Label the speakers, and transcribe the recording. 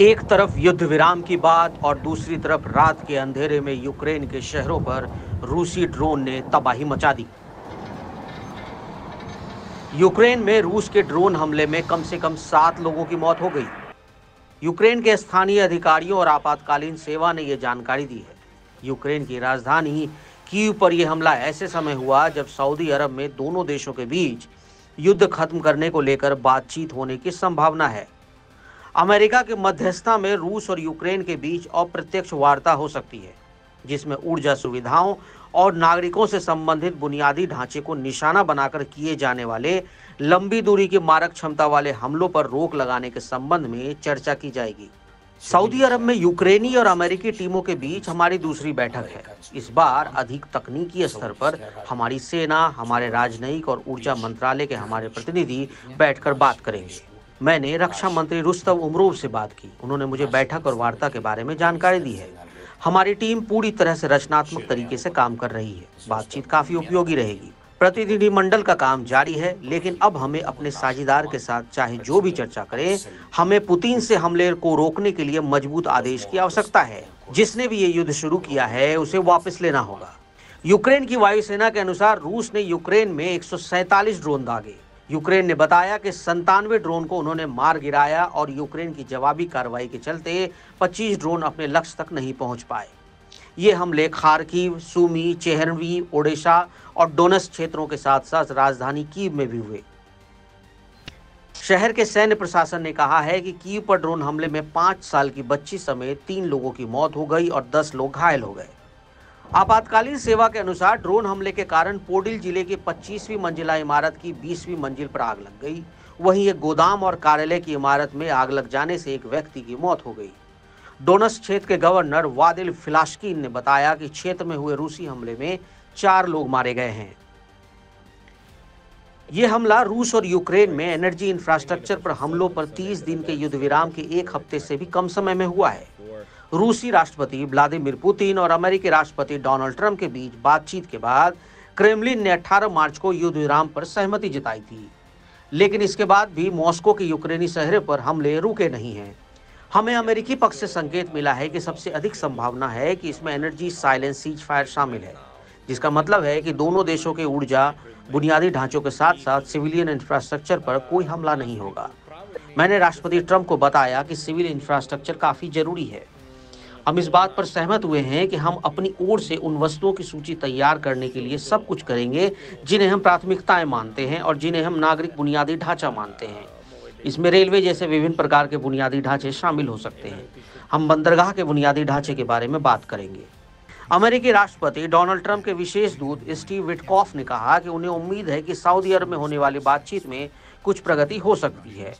Speaker 1: एक तरफ युद्ध विराम की बात और दूसरी तरफ रात के अंधेरे में यूक्रेन के शहरों पर रूसी ड्रोन ने तबाही मचा दी। यूक्रेन में रूस के ड्रोन हमले में कम से कम 7 लोगों की मौत हो गई। यूक्रेन के स्थानीय अधिकारियों और आपातकालीन सेवा ने यह जानकारी दी है। यूक्रेन की राजधानी कीव पर यह हमला ऐसे समय हुआ जब सऊदी अरब में दोनों देशों के बीच युद्ध खत्म करने को लेकर बातचीत होने की संभावना है। अमेरिका के मध्यस्थता में रूस और यूक्रेन के बीच अप्रत्यक्ष वार्ता हो सकती है, जिसमें ऊर्जा सुविधाओं और नागरिकों से संबंधित बुनियादी ढांचे को निशाना बनाकर किए जाने वाले लंबी दूरी की मारक क्षमता वाले हमलों पर रोक लगाने के संबंध में चर्चा की जाएगी। सऊदी अरब में यूक्रेनी और अमेरिकी टीमों के बीच हमारी दूसरी बैठक है। इस बार अधिक तकनीकी स्तर पर हमारी सेना, हमारे राजनयिक और ऊर्जा मंत्रालय के हमारे प्रतिनिधि बैठकर बात करेंगे। मैंने रक्षा मंत्री रुस्तम उमरोव से बात की। उन्होंने मुझे बैठक और वार्ता के बारे में जानकारी दी है। हमारी टीम पूरी तरह से रचनात्मक तरीके से काम कर रही है। बातचीत काफी उपयोगी रहेगी। प्रतिनिधिमंडल का काम जारी है, लेकिन अब हमें अपने साझेदार के साथ चाहे जो भी चर्चा करें, हमें पुतिन से हमले को रोकने के लिए मजबूत आदेश की आवश्यकता है। जिसने भी ये युद्ध शुरू किया है उसे वापस लेना होगा। यूक्रेन की वायुसेना के अनुसार रूस ने यूक्रेन में 147 ड्रोन दागे। यूक्रेन ने बताया कि 97 ड्रोन को उन्होंने मार गिराया और यूक्रेन की जवाबी कार्रवाई के चलते 25 ड्रोन अपने लक्ष्य तक नहीं पहुंच पाए। ये हमले खार्किव, सुमी, चेहरवी, ओडेशा और डोनेट्स्क क्षेत्रों के साथ साथ राजधानी कीव में भी हुए। शहर के सैन्य प्रशासन ने कहा है कि कीव पर ड्रोन हमले में 5 साल की बच्ची समेत 3 लोगों की मौत हो गई और 10 लोग घायल हो गए। आपातकालीन सेवा के अनुसार ड्रोन हमले के कारण पोडिल जिले की 25वीं मंजिला इमारत की 20वीं मंजिल पर आग लग गई। वहीं एक गोदाम और कार्यालय की इमारत में आग लग जाने से एक व्यक्ति की मौत हो गई। डोनेट्स्क क्षेत्र के गवर्नर वादिल फिलाश्किन ने बताया कि क्षेत्र में हुए रूसी हमले में 4 लोग मारे गए हैं। यह हमला रूस और यूक्रेन में एनर्जी इंफ्रास्ट्रक्चर पर हमलों पर 30 दिन के युद्ध विराम के एक हफ्ते से भी कम समय में हुआ है। रूसी राष्ट्रपति व्लादिमीर पुतिन और अमेरिकी राष्ट्रपति डोनाल्ड ट्रंप के बीच बातचीत के बाद क्रेमलिन ने 18 मार्च को युद्ध विराम पर सहमति जताई थी, लेकिन इसके बाद भी मॉस्को के यूक्रेनी शहरों पर हमले रुके नहीं हैं। हमें अमेरिकी पक्ष से संकेत मिला है कि सबसे अधिक संभावना है कि इसमें एनर्जी साइलेंस सीज फायर शामिल है, जिसका मतलब है कि दोनों देशों के ऊर्जा बुनियादी ढांचों के साथ साथ सिविलियन इंफ्रास्ट्रक्चर पर कोई हमला नहीं होगा। मैंने राष्ट्रपति ट्रंप को बताया कि सिविल इंफ्रास्ट्रक्चर काफी जरूरी है। हम इस बात पर सहमत हुए हैं कि हम अपनी ओर से उन वस्तुओं की सूची तैयार करने के लिए सब कुछ करेंगे जिन्हें हम प्राथमिकताएं मानते हैं और जिन्हें हम नागरिक बुनियादी ढांचा मानते हैं। इसमें रेलवे जैसे विभिन्न प्रकार के बुनियादी ढांचे शामिल हो सकते हैं। हम बंदरगाह के बुनियादी ढांचे के बारे में बात करेंगे। अमेरिकी राष्ट्रपति डोनाल्ड ट्रंप के विशेष दूत स्टीव विटकॉफ ने कहा कि उन्हें उम्मीद है कि सऊदी अरब में होने वाली बातचीत में कुछ प्रगति हो सकती है।